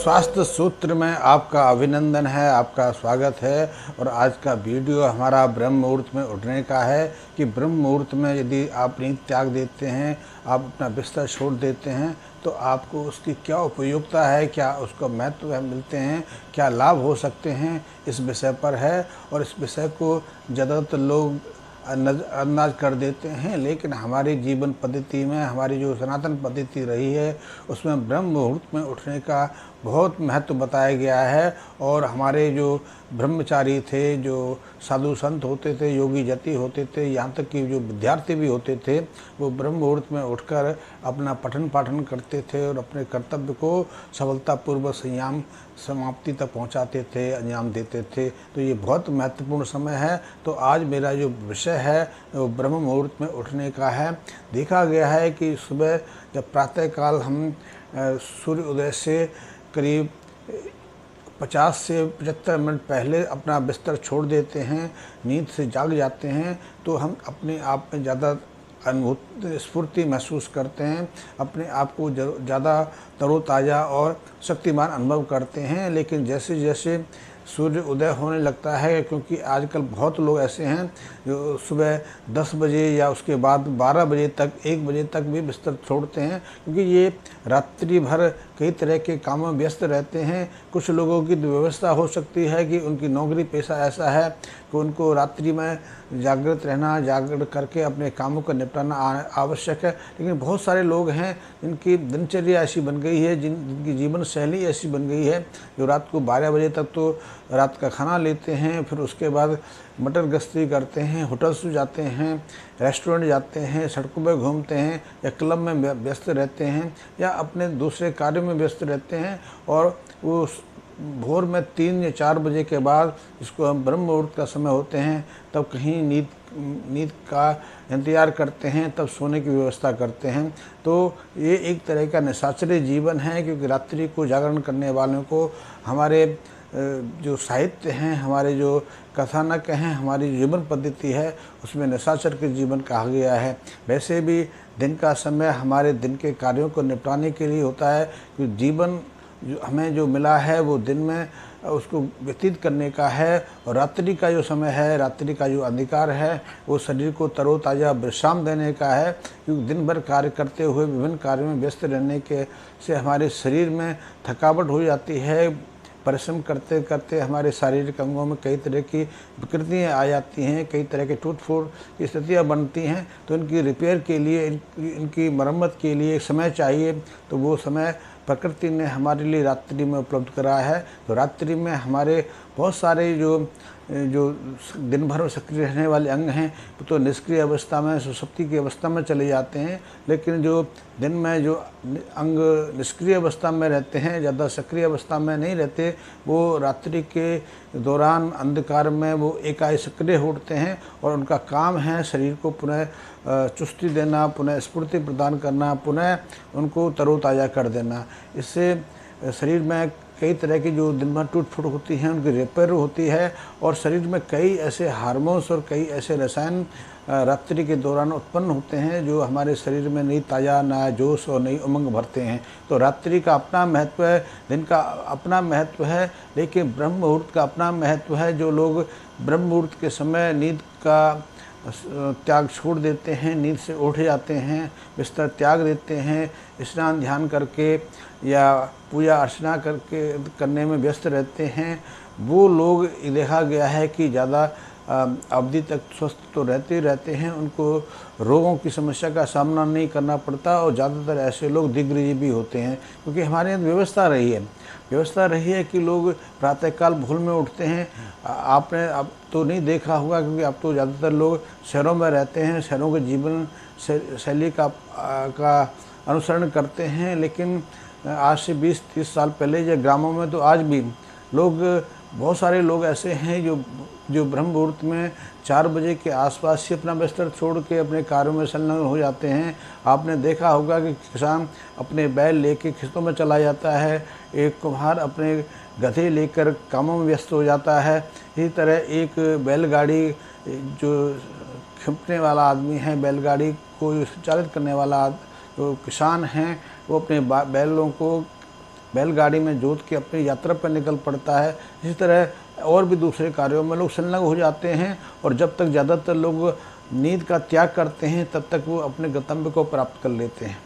स्वास्थ्य सूत्र में आपका अभिनंदन है, आपका स्वागत है। और आज का वीडियो हमारा ब्रह्म मुहूर्त में उठने का है कि ब्रह्म मुहूर्त में यदि आप नींद त्याग देते हैं, आप अपना बिस्तर छोड़ देते हैं, तो आपको उसकी क्या उपयोगिता है, क्या उसको महत्व मिलते हैं, क्या लाभ हो सकते हैं, इस विषय पर है। और इस विषय को ज़्यादातर लोग अंदाज कर देते हैं, लेकिन हमारी जीवन पद्धति में, हमारी जो सनातन पद्धति रही है, उसमें ब्रह्म मुहूर्त में उठने का बहुत महत्व बताया गया है। और हमारे जो ब्रह्मचारी थे, जो साधु संत होते थे, योगी जति होते थे, यहाँ तक कि जो विद्यार्थी भी होते थे, वो ब्रह्म मुहूर्त में उठकर अपना पठन पाठन करते थे और अपने कर्तव्य को सफलतापूर्वक संयम समाप्ति तक पहुँचाते थे, अंजाम देते थे। तो ये बहुत महत्वपूर्ण समय है। तो आज मेरा जो विषय है वो ब्रह्म मुहूर्त में उठने का है। देखा गया है कि सुबह जब प्रातःकाल हम सूर्य उदय से करीब 50 से 75 मिनट पहले अपना बिस्तर छोड़ देते हैं, नींद से जाग जाते हैं, तो हम अपने आप में ज़्यादा अनुभूति स्फूर्ति महसूस करते हैं, अपने आप को ज़्यादा तरोताज़ा और शक्तिमान अनुभव करते हैं। लेकिन जैसे जैसे सूर्य उदय होने लगता है, क्योंकि आजकल बहुत लोग ऐसे हैं जो सुबह 10 बजे या उसके बाद 12 बजे तक, 1 बजे तक भी बिस्तर छोड़ते हैं, क्योंकि ये रात्रि भर कई तरह के कामों में व्यस्त रहते हैं। कुछ लोगों की व्यवस्था हो सकती है कि उनकी नौकरी पेशा ऐसा है कि उनको रात्रि में जागृत रहना, जागृत करके अपने कामों को निपटाना आवश्यक है। लेकिन बहुत सारे लोग हैं जिनकी दिनचर्या ऐसी बन गई है, जिनकी जीवन शैली ऐसी बन गई है, जो रात को 12 बजे तक तो रात का खाना लेते हैं, फिर उसके बाद मटर गश्ती करते हैं, होटल्स जाते हैं, रेस्टोरेंट जाते हैं, सड़कों पर घूमते हैं, या क्लब में व्यस्त रहते हैं, या अपने दूसरे कार्यों में व्यस्त रहते हैं। और वो भोर में 3 या 4 बजे के बाद, जिसको हम ब्रह्म मुहूर्त का समय होते हैं, तब कहीं नींद का इंतज़ार करते हैं, तब सोने की व्यवस्था करते हैं। तो ये एक तरह का निशाचरी जीवन है, क्योंकि रात्रि को जागरण करने वालों को हमारे जो साहित्य हैं, हमारे जो कथानक हैं, हमारी जीवन पद्धति है, उसमें निशाचर के जीवन कहा गया है। वैसे भी दिन का समय हमारे दिन के कार्यों को निपटाने के लिए होता है, क्योंकि जीवन जो हमें जो मिला है वो दिन में उसको व्यतीत करने का है। और रात्रि का जो समय है, रात्रि का जो अंधकार है, वो शरीर को तरोताज़ा विश्राम देने का है, क्योंकि दिन भर कार्य करते हुए विभिन्न कार्यों में व्यस्त रहने के से हमारे शरीर में थकावट हो जाती है। परिश्रम करते करते हमारे शारीरिक अंगों में कई तरह की विकृतियाँ आ जाती हैं, कई तरह के टूट फूट की स्थितियाँ बनती हैं। तो इनकी रिपेयर के लिए, इनकी मरम्मत के लिए समय चाहिए। तो वो समय प्रकृति ने हमारे लिए रात्रि में उपलब्ध करा है। तो रात्रि में हमारे बहुत सारे जो दिन भर सक्रिय रहने वाले अंग हैं, तो निष्क्रिय अवस्था में, सुषुप्ति की अवस्था में चले जाते हैं। लेकिन जो दिन में जो अंग निष्क्रिय अवस्था में रहते हैं, ज़्यादा सक्रिय अवस्था में नहीं रहते, वो रात्रि के दौरान अंधकार में वो एकाएक सक्रिय होते हैं। और उनका काम है शरीर को पुनः चुस्ती देना, पुनः स्फूर्ति प्रदान करना, पुनः उनको तरोताज़ा कर देना। इससे शरीर में कई तरह की जो दिन भर टूट फूट होती हैं, उनकी रिपेयर होती है। और शरीर में कई ऐसे हार्मोन्स और कई ऐसे रसायन रात्रि के दौरान उत्पन्न होते हैं, जो हमारे शरीर में नई ताज़ा, नया जोश और नई उमंग भरते हैं। तो रात्रि का अपना महत्व है, दिन का अपना महत्व है, लेकिन ब्रह्म मुहूर्त का अपना महत्व है। जो लोग ब्रह्म मुहूर्त के समय नींद का त्याग छोड़ देते हैं, नींद से उठ जाते हैं, बिस्तर त्याग देते हैं, स्नान ध्यान करके या पूजा अर्चना करने में व्यस्त रहते हैं, वो लोग देखा गया है कि ज़्यादा अवधि तक स्वस्थ तो रहते हैं, उनको रोगों की समस्या का सामना नहीं करना पड़ता। और ज़्यादातर ऐसे लोग दीर्घजीवी होते हैं, क्योंकि हमारे यहाँ व्यवस्था रही है कि लोग प्रातःकाल भोर में उठते हैं। आपने अब तो नहीं देखा होगा, क्योंकि अब तो ज़्यादातर लोग शहरों में रहते हैं, शहरों के जीवन शैली का अनुसरण करते हैं। लेकिन आज से 20-30 साल पहले या ग्रामों में तो आज भी बहुत सारे लोग ऐसे हैं जो ब्रह्म मुहूर्त में 4 बजे के आसपास ही अपना बिस्तर छोड़ के अपने कार्यों में संलग्न हो जाते हैं। आपने देखा होगा कि किसान अपने बैल लेके खेतों में चला जाता है, एक कुम्हार अपने गधे लेकर कामों में व्यस्त हो जाता है। इसी तरह एक बैलगाड़ी जो खींचने वाला आदमी है, बैलगाड़ी को चालित करने वाला जो किसान हैं, वो अपने बैलों को बैलगाड़ी में जोत के अपनी यात्रा पर निकल पड़ता है। इसी तरह और भी दूसरे कार्यों में लोग संलग्न हो जाते हैं, और जब तक ज़्यादातर लोग नींद का त्याग करते हैं तब तक वो अपने गंतव्य को प्राप्त कर लेते हैं।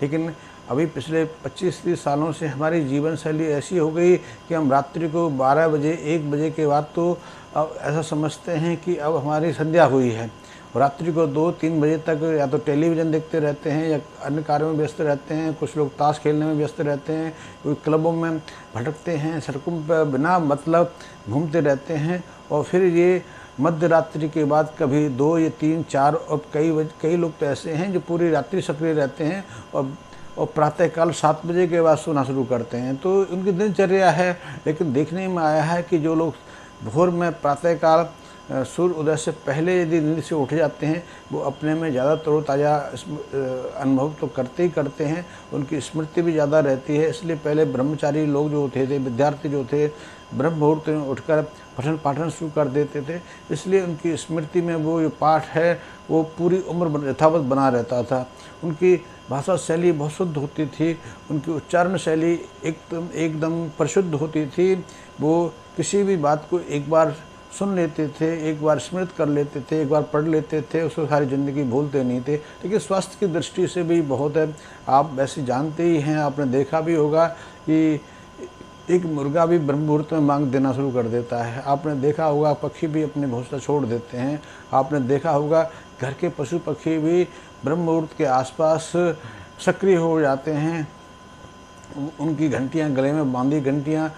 लेकिन अभी पिछले 25-30 सालों से हमारी जीवन शैली ऐसी हो गई कि हम रात्रि को 12 बजे 1 बजे के बाद तो अब ऐसा समझते हैं कि अब हमारी संध्या हुई है। रात्रि को 2-3 बजे तक या तो टेलीविज़न देखते रहते हैं या अन्य कार्यों में व्यस्त रहते हैं। कुछ लोग ताश खेलने में व्यस्त रहते हैं, कोई क्लबों में भटकते हैं, सड़कों पर बिना मतलब घूमते रहते हैं। और फिर ये मध्य रात्रि के बाद कभी 2 या 3, 4 और कई लोग तो ऐसे हैं जो पूरी रात्रि सक्रिय रहते हैं और प्रातःकाल 7 बजे के बाद सोना शुरू करते हैं। तो उनकी दिनचर्या है। लेकिन देखने में आया है कि जो लोग भोर में प्रातःकाल सूर्य उदय से पहले यदि नींद से उठ जाते हैं, वो अपने में ज़्यादा तरोताज़ा अनुभव तो करते ही करते हैं। उनकी स्मृति भी ज़्यादा रहती है। इसलिए पहले ब्रह्मचारी लोग जो थे विद्यार्थी जो थे, ब्रह्म मुहूर्त में उठकर पठन पाठन शुरू कर देते थे। इसलिए उनकी स्मृति में वो जो पाठ है वो पूरी उम्र यथावत बना रहता था। उनकी भाषा शैली बहुत शुद्ध होती थी, उनकी उच्चारण शैली एकदम परिशुद्ध होती थी। वो किसी भी बात को एक बार सुन लेते थे, एक बार स्मृत कर लेते थे, एक बार पढ़ लेते थे, उसको सारी ज़िंदगी भूलते नहीं थे। लेकिन स्वास्थ्य की दृष्टि से भी बहुत है। आप वैसे जानते ही हैं, आपने देखा भी होगा कि एक मुर्गा भी ब्रह्म मुहूर्त में मांग देना शुरू कर देता है। आपने देखा होगा पक्षी भी अपने घोंसला छोड़ देते हैं। आपने देखा होगा घर के पशु पक्षी भी ब्रह्म मुहूर्त के आसपास सक्रिय हो जाते हैं। उनकी घंटियां, गले में बांधी घंटियां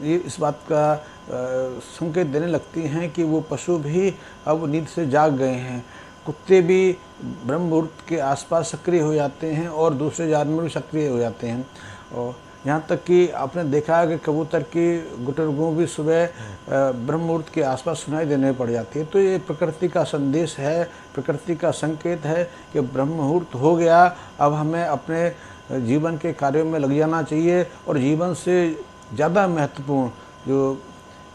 ये इस बात का संकेत देने लगती हैं कि वो पशु भी अब नींद से जाग गए हैं। कुत्ते भी ब्रह्म मुहूर्त के आसपास सक्रिय हो जाते हैं और दूसरे जानवर भी सक्रिय हो जाते हैं। और यहाँ तक कि आपने देखा है कि कबूतर की गुटरगू भी सुबह ब्रह्म मुहूर्त के आसपास सुनाई देने पड़ जाती है। तो ये प्रकृति का संदेश है, प्रकृति का संकेत है कि ब्रह्म मुहूर्त हो गया, अब हमें अपने जीवन के कार्यों में लग जाना चाहिए। और जीवन से ज़्यादा महत्वपूर्ण जो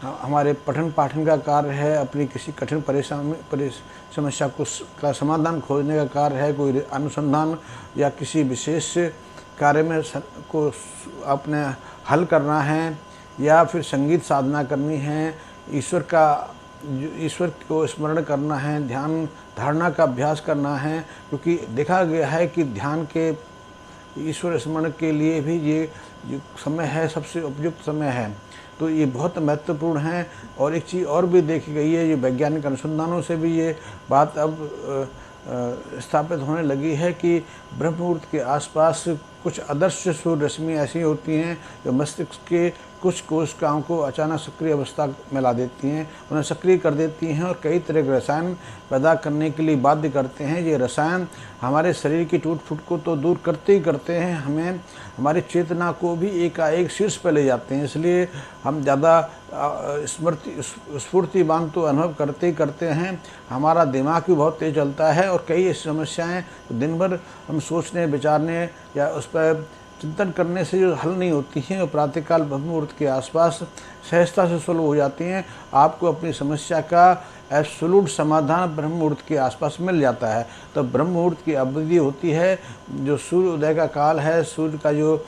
हमारे पठन पाठन का कार्य है, अपनी किसी कठिन समस्या का समाधान खोजने का कार्य है, कोई अनुसंधान या किसी विशेष कार्य में को अपने हल करना है, या फिर संगीत साधना करनी है, ईश्वर को स्मरण करना है, ध्यान धारणा का अभ्यास करना है। क्योंकि देखा गया है कि ध्यान के, ईश्वर स्मरण के लिए भी ये जो समय है सबसे उपयुक्त समय है। तो ये बहुत महत्वपूर्ण है। और एक चीज़ और भी देखी गई है, ये वैज्ञानिक अनुसंधानों से भी ये बात अब स्थापित होने लगी है कि ब्रह्म मुहूर्त के आसपास कुछ अदृश्य सूर्य रश्मि ऐसी होती हैं जो मस्तिष्क के कुछ कोशिकाओं को अचानक सक्रिय अवस्था में ला देती हैं, उन्हें सक्रिय कर देती हैं और कई तरह के रसायन पैदा करने के लिए बाध्य करते हैं। ये रसायन हमारे शरीर की टूट फूट को तो दूर करते ही करते हैं, हमें हमारी चेतना को भी एकाएक शीर्ष पर ले जाते हैं। इसलिए हम ज़्यादा स्फूर्तिवान तो अनुभव करते ही करते हैं। हमारा दिमाग भी बहुत तेज चलता है और कई ऐसी समस्याएँ दिन भर हम सोचने विचारने या उस पर चिंतन करने से जो हल नहीं होती हैं, वो प्रातःकाल ब्रह्म मुहूर्त के आसपास सहजता से सुलभ हो जाती हैं। आपको अपनी समस्या का एब्सोल्यूट समाधान ब्रह्म मुहूर्त के आसपास मिल जाता है। तो ब्रह्म मुहूर्त की अवधि होती है जो सूर्य उदय का काल है, सूर्य का जो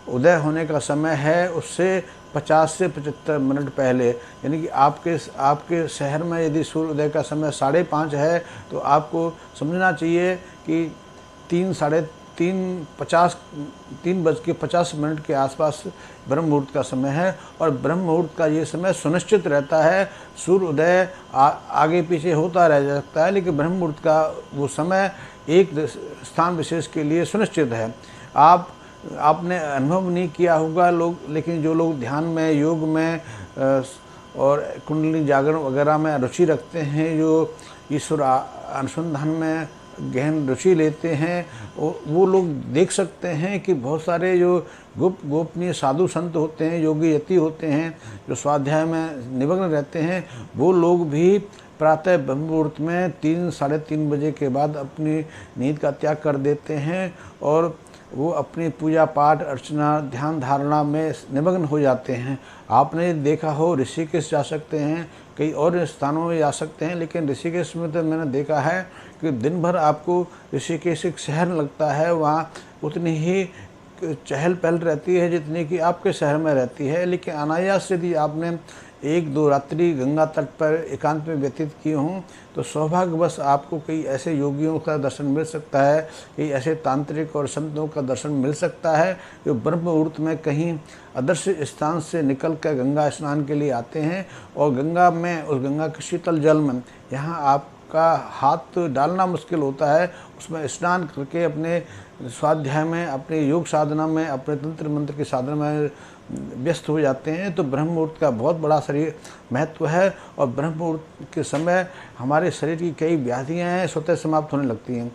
उदय होने का समय है उससे 50 से 75 मिनट पहले, यानी कि आपके शहर में यदि सूर्य उदय का समय 5:30 है तो आपको समझना चाहिए कि 3:50 के आसपास ब्रह्म मुहूर्त का समय है। और ब्रह्म मुहूर्त का ये समय सुनिश्चित रहता है। सूर्य उदय आगे पीछे होता रह सकता है, लेकिन ब्रह्म मुहूर्त का वो समय एक स्थान विशेष के लिए सुनिश्चित है। आपने अनुभव नहीं किया होगा लेकिन जो लोग ध्यान में, योग में और कुंडली जागरण वगैरह में रुचि रखते हैं, जो ईश्वर अनुसंधान में गहन रुचि लेते हैं, वो लोग देख सकते हैं कि बहुत सारे जो गोपनीय साधु संत होते हैं, योगी यति होते हैं, जो स्वाध्याय में निमग्न रहते हैं, वो लोग भी प्रातः ब्रह्म मुहूर्त में 3-3:30 बजे के बाद अपनी नींद का त्याग कर देते हैं और वो अपनी पूजा पाठ अर्चना ध्यान धारणा में निमग्न हो जाते हैं। आपने देखा हो ऋषिकेश जा सकते हैं, कई और स्थानों में जा सकते हैं, लेकिन ऋषिकेश में तो मैंने देखा है कि दिन भर आपको ऋषिकेश एक शहर लगता है। वहाँ उतनी ही चहल पहल रहती है जितनी कि आपके शहर में रहती है, लेकिन अनायास यदि आपने 1-2 रात्रि गंगा तट पर एकांत में व्यतीत की हों तो सौभाग्यवश आपको कई ऐसे योगियों का दर्शन मिल सकता है, कई ऐसे तांत्रिक और संतों का दर्शन मिल सकता है जो ब्रह्म मुहूर्त में कहीं अदृश्य स्थान से निकल कर गंगा स्नान के लिए आते हैं और गंगा में, उस गंगा के शीतल जल में यहाँ आपका हाथ डालना मुश्किल होता है, उसमें स्नान करके अपने स्वाध्याय में, अपने योग साधना में, अपने तंत्र मंत्र की साधना में व्यस्त हो जाते हैं। तो ब्रह्म मुहूर्त का बहुत बड़ा शरीर महत्व है और ब्रह्म मुहूर्त के समय हमारे शरीर की कई व्याधियां हैं स्वतः समाप्त होने लगती हैं।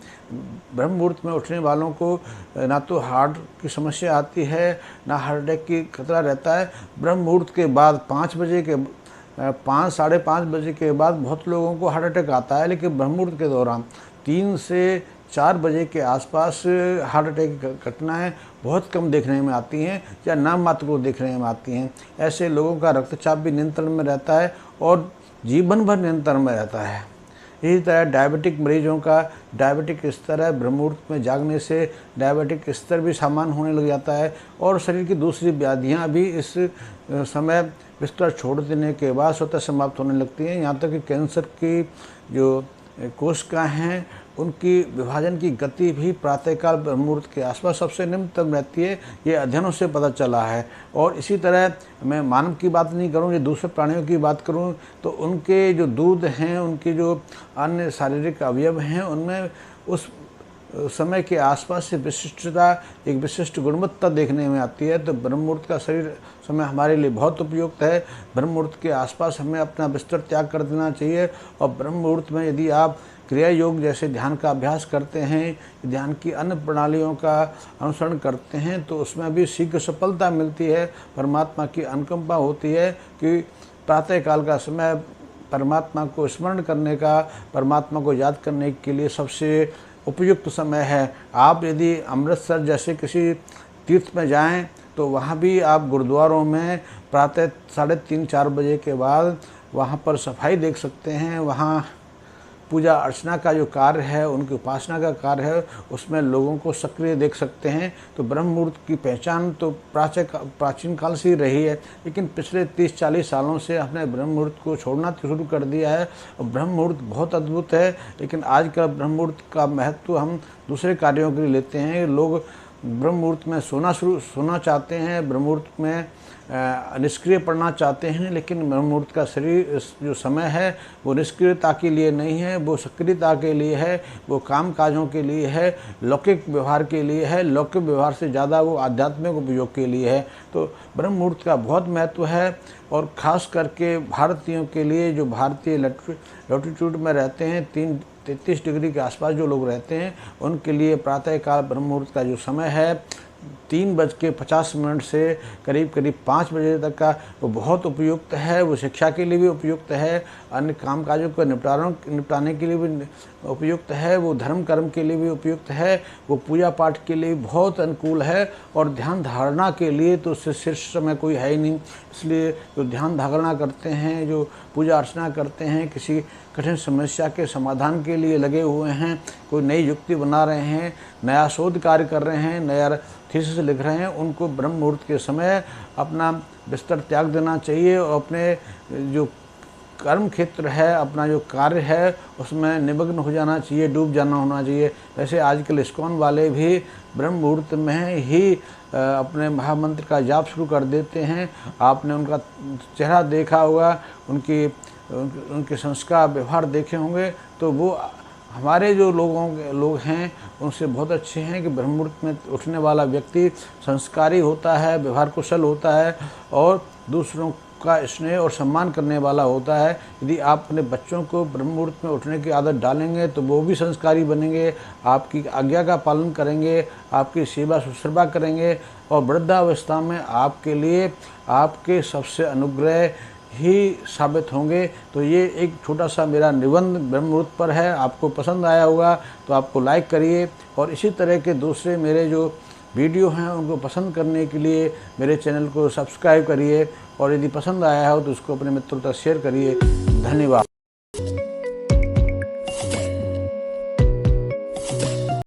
ब्रह्म मुहूर्त में उठने वालों को ना तो हार्ट की समस्या आती है, ना हार्ट अटैक की खतरा रहता है। ब्रह्म मुहूर्त के बाद 5 साढ़े 5 बजे के बाद बहुत लोगों को हार्ट अटैक आता है, लेकिन ब्रह्म मुहूर्त के दौरान 3 से 4 बजे के आसपास हार्ट अटैक की घटनाएँ बहुत कम देखने में आती हैं या नाम मात्र को देखने में आती हैं। ऐसे लोगों का रक्तचाप भी नियंत्रण में रहता है और जीवन भर नियंत्रण में रहता है। इसी तरह डायबिटिक मरीजों का डायबिटिक स्तर है, ब्रह्म मुहूर्त में जागने से डायबिटिक स्तर भी सामान्य होने लग जाता है और शरीर की दूसरी व्याधियाँ भी इस समय बिस्तर छोड़ देने के बाद स्वतः समाप्त होने लगती हैं। यहाँ तक कि कैंसर की जो कोशिकाएँ हैं उनकी विभाजन की गति भी प्रातःकाल ब्रह्म मुहूर्त के आसपास सबसे निम्नतम रहती है, ये अध्ययनों से पता चला है। और इसी तरह मैं मानव की बात नहीं करूँ, ये दूसरे प्राणियों की बात करूँ तो उनके जो दूध हैं, उनके जो अन्य शारीरिक अवयव हैं, उनमें उस समय के आसपास से विशिष्टता, एक विशिष्ट गुणवत्ता देखने में आती है। तो ब्रह्म मुहूर्त का शरीर समय हमारे लिए बहुत उपयुक्त है। ब्रह्म मुहूर्त के आसपास हमें अपना बिस्तर त्याग कर देना चाहिए और ब्रह्म मुहूर्त में यदि आप क्रिया योग जैसे ध्यान का अभ्यास करते हैं, ध्यान की अन्य प्रणालियों का अनुसरण करते हैं तो उसमें भी शीघ्र सफलता मिलती है। परमात्मा की अनुकंपा होती है कि प्रातःकाल का समय परमात्मा को स्मरण करने का, परमात्मा को याद करने के लिए सबसे उपयुक्त समय है। आप यदि अमृतसर जैसे किसी तीर्थ में जाएं तो वहाँ भी आप गुरुद्वारों में प्रातः 3:30-4 बजे के बाद वहाँ पर सफाई देख सकते हैं। वहाँ पूजा अर्चना का जो कार्य है, उनकी उपासना का कार्य है, उसमें लोगों को सक्रिय देख सकते हैं। तो ब्रह्म मुहूर्त की पहचान तो प्राचीन काल से ही रही है, लेकिन पिछले 30-40 सालों से हमने ब्रह्म मुहूर्त को छोड़ना शुरू कर दिया है। और ब्रह्म मुहूर्त बहुत अद्भुत है, लेकिन आज का ब्रह्म मुहूर्त का महत्व हम दूसरे कार्यों के लिए लेते हैं। लोग ब्रह्म मुहूर्त में सोना चाहते हैं, ब्रह्म मुहूर्त में निष्क्रिय पढ़ना चाहते हैं, लेकिन ब्रह्म मुहूर्त का शरीर जो समय है वो निष्क्रियता के लिए नहीं है, वो सक्रियता के लिए है, वो काम काजों के लिए है, लौकिक व्यवहार के लिए है। लौकिक व्यवहार से ज़्यादा वो आध्यात्मिक उपयोग के लिए है। तो ब्रह्म मुहूर्त का बहुत महत्व है और ख़ास करके भारतीयों के लिए, जो भारतीय लैटिट्यूड में रहते हैं, 33 डिग्री के आसपास जो लोग रहते हैं, उनके लिए प्रातःकाल ब्रह्म मुहूर्त का जो समय है 3:50 से करीब 5 बजे तक का, वो बहुत उपयुक्त है। वो शिक्षा के लिए भी उपयुक्त है, अन्य कामकाजों को निपटाने के लिए भी उपयुक्त है, वो धर्म कर्म के लिए भी उपयुक्त है, वो पूजा पाठ के लिए बहुत अनुकूल है। और ध्यान धारणा के लिए तो उससे शीर्ष समय कोई है ही नहीं। इसलिए जो ध्यान धारणा करते हैं, जो पूजा अर्चना करते हैं, किसी कठिन समस्या के समाधान के लिए लगे हुए हैं, कोई नई युक्ति बना रहे हैं, नया शोध कार्य कर रहे हैं, नया थीसिस लिख रहे हैं, उनको ब्रह्म मुहूर्त के समय अपना बिस्तर त्याग देना चाहिए और अपने जो कर्म क्षेत्र है, अपना जो कार्य है, उसमें निमग्न हो जाना चाहिए, डूब जाना होना चाहिए। वैसे आजकल इस्कॉन वाले भी ब्रह्म मुहूर्त में ही अपने महामंत्र का जाप शुरू कर देते हैं। आपने उनका चेहरा देखा होगा, उनके संस्कार व्यवहार देखे होंगे, तो वो हमारे जो लोग हैं उनसे बहुत अच्छे हैं कि ब्रह्म मुहूर्त में उठने वाला व्यक्ति संस्कारी होता है, व्यवहार कुशल होता है और दूसरों का स्नेह और सम्मान करने वाला होता है। यदि आप अपने बच्चों को ब्रह्म मुहूर्त में उठने की आदत डालेंगे तो वो भी संस्कारी बनेंगे, आपकी आज्ञा का पालन करेंगे, आपकी सेवा शुश्रूषा करेंगे और वृद्धावस्था में आपके लिए आपके सबसे अनुग्रह ही साबित होंगे। तो ये एक छोटा सा मेरा निबंध ब्रह्म मुहूर्त पर है। आपको पसंद आया होगा तो आपको लाइक करिए और इसी तरह के दूसरे मेरे जो वीडियो हैं उनको पसंद करने के लिए मेरे चैनल को सब्सक्राइब करिए और यदि पसंद आया हो तो उसको अपने मित्रों तक शेयर करिए। धन्यवाद।